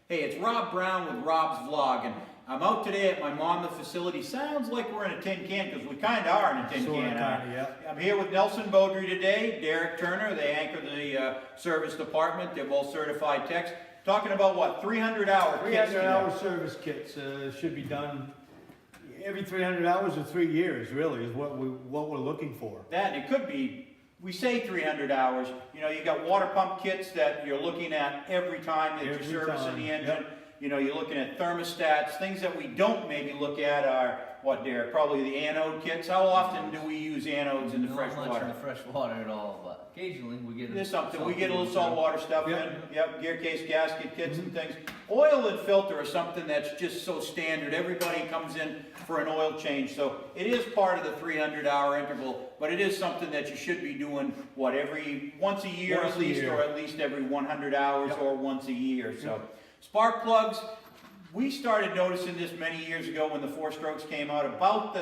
Hey, it's Rob Brown with Rob's Vlog, and I'm out today at my Monmouth facility. Sounds like we're in a tin can, because we kind of are in a tin can. Yeah. I'm here with Nelson Beaudry today, Derek Turner. They anchor the service department. They're both certified techs. Talking about what, 300-hour kits? 300-hour service kits should be done every 300 hours or 3 years, really, is what we're looking for. That, and it could be, we say 300 hours. You know, you got water pump kits that you're looking at every time that you're servicing the engine. Yep. You know, you're looking at thermostats. Things that we don't maybe look at are, what, Derek? Probably the anode kits. How often do we use anodes in the fresh Not much water? in the fresh water at all, but occasionally we get There's something. We get a little salt saltwater stuff in. Yep, gear case, gasket kits and things. Oil and filter are something that's just so standard. Everybody comes in for an oil change. So it is part of the 300-hour interval, but it is something that you should be doing, what, once a year at least, or at least every 100 hours or once a year. So spark plugs, we started noticing this many years ago when the 4-strokes came out, about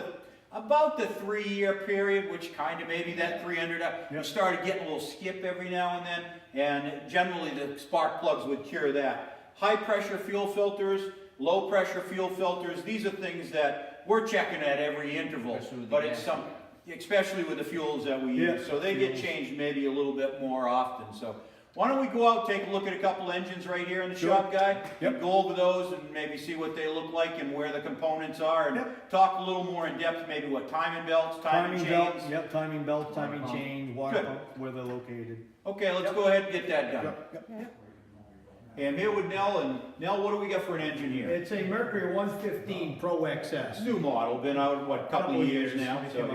the 3-year period, which kind of maybe that 300, you started getting a little skip every now and then, and generally the spark plugs would cure that. High pressure fuel filters, low pressure fuel filters, these are things that we're checking at every interval, but it's especially with the fuels that we use, so they get changed maybe a little bit more often. So why don't we go out, take a look at a couple engines right here in the shop, guy, and go over those and maybe see what they look like and where the components are, and talk a little more in depth, maybe what timing belts, timing chains. Timing belt, timing chain, water pump, where they're located. Okay, let's go ahead and get that done. Hey, I'm here with Nell, and Nell, what do we got for an engine here? It's a Mercury 115 Pro XS. New model, been out, what, a couple of years now? So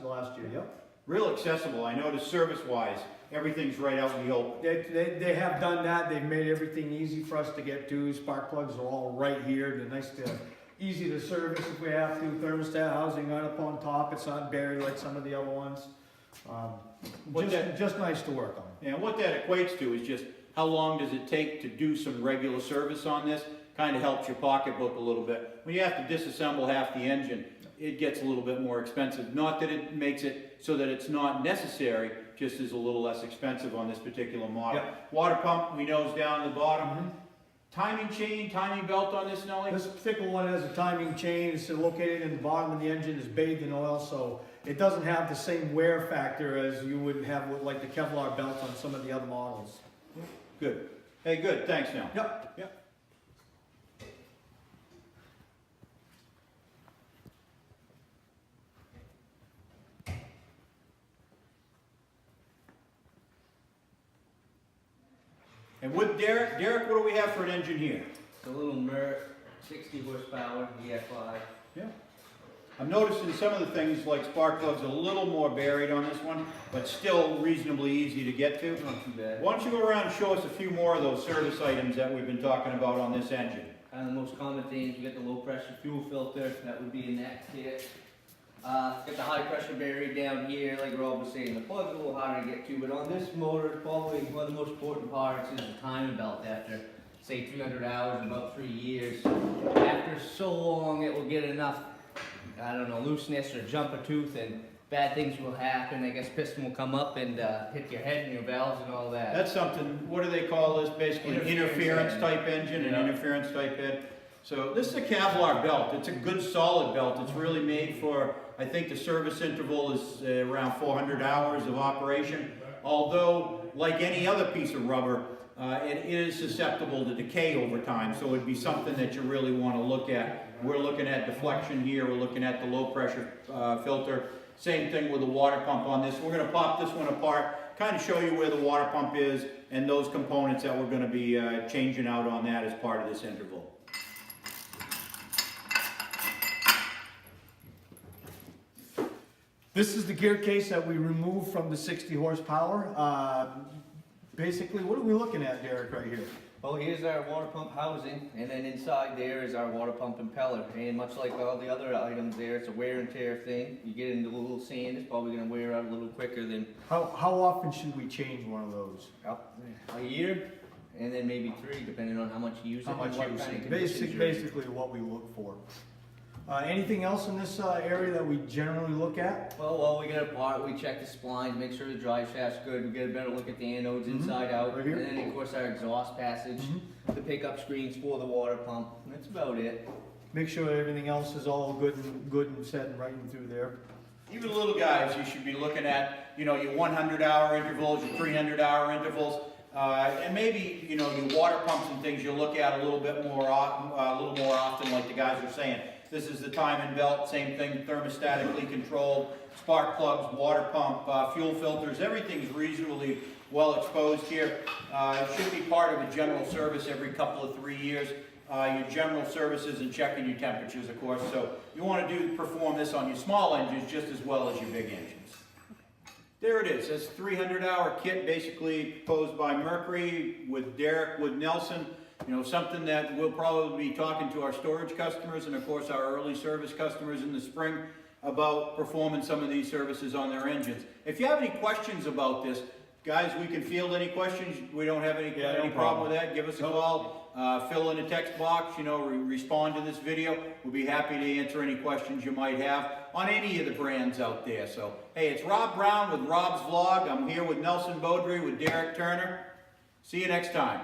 last year, Real accessible. I noticed service-wise, everything's right out in the open. They have done that. They've made everything easy for us to get to. Spark plugs are all right here. They're easy to service if we have to. Thermostat housing right up on top. It's not buried like some of the other ones. Just nice to work on. And what that equates to is just how long does it take to do some regular service on this? Kind of helps your pocketbook a little bit. When you have to disassemble half the engine, it gets a little bit more expensive. Not that it makes it so that it's not necessary, just is a little less expensive on this particular model. Water pump, we know, is down the bottom. Timing chain, timing belt on this, Nelly? This particular one has a timing chain. It's located in the bottom of the engine. It's bathed in oil, so it doesn't have the same wear factor as you would have with like the Kevlar belt on some of the other models. Good. Hey, good. Thanks, Nell. Yep. And with Derek, what do we have for an engine here? It's a little Merc, 60 horsepower, EF5. Yeah. I'm noticing some of the things like spark plugs are a little more buried on this one, but still reasonably easy to get to. Not too bad. Why don't you go around and show us a few more of those service items that we've been talking about on this engine? Kind of the most common things, you get the low pressure fuel filter, that would be in that kit. Get the high pressure buried down here, like Rob was saying, the plug's a little harder to get to, but on this motor, probably one of the most important parts is the timing belt after, say, 300 hours, about 3 years. After so long, it will get enough, I don't know, looseness or jump a tooth, and bad things will happen. I guess piston will come up and hit your head and your valves and all that. That's something, what do they call this? Basically an interference type engine, an Yeah. interference type head. So this is a Kevlar belt. It's a good solid belt. It's really made for, I think the service interval is around 400 hours of operation. Although, like any other piece of rubber, it is susceptible to decay over time. So it'd be something that you really want to look at. We're looking at deflection here. We're looking at the low pressure filter. Same thing with the water pump on this. We're going to pop this one apart, kind of show you where the water pump is and those components that we're going to be changing out on that as part of this interval. This is the gear case that we removed from the 60 horsepower. Basically, what are we looking at, Derek, right here? Well, here's our water pump housing, and then inside there is our water pump impeller. And much like all the other items there, it's a wear and tear thing. You get into a little sand, it's probably going to wear out a little quicker than How often should we change one of those? a year, and then maybe 3, depending on how much you use it. How much and what use kind of it? conditions you're in. Basically what we look for. Anything else in this area that we generally look at? Well, we get a part, we check the splines, make sure the drive shaft's good, we get a better look at the anodes inside out. Right here. And then of course our exhaust passage, the pickup screens for the water pump, and that's about it. Make sure everything else is all good and set and right through there. Even little guys, you should be looking at, you know, your 100-hour intervals, your 300-hour intervals, and maybe, you know, your water pumps and things you'll look at a little more often, like the guys are saying. This is the timing belt, same thing, thermostatically controlled, spark plugs, water pump, fuel filters, everything's reasonably well exposed here. It should be part of a general service every couple of 3 years. Your general services and checking your temperatures, of course. So you want to perform this on your small engines just as well as your big engines. There it is. That's 300-hour kit, basically proposed by Mercury with Derek, with Nelson. You know, something that we'll probably be talking to our storage customers and of course our early service customers in the spring about performing some of these services on their engines. If you have any questions about this, guys, we can field any questions. We don't have any problem with that. Give us a call. Fill in a text box, you know, respond to this video. We'll be happy to answer any questions you might have on any of the brands out there. So, hey, it's Rob Brown with Rob's Vlog. I'm here with Nelson Beaudry with Derek Turner. See you next time.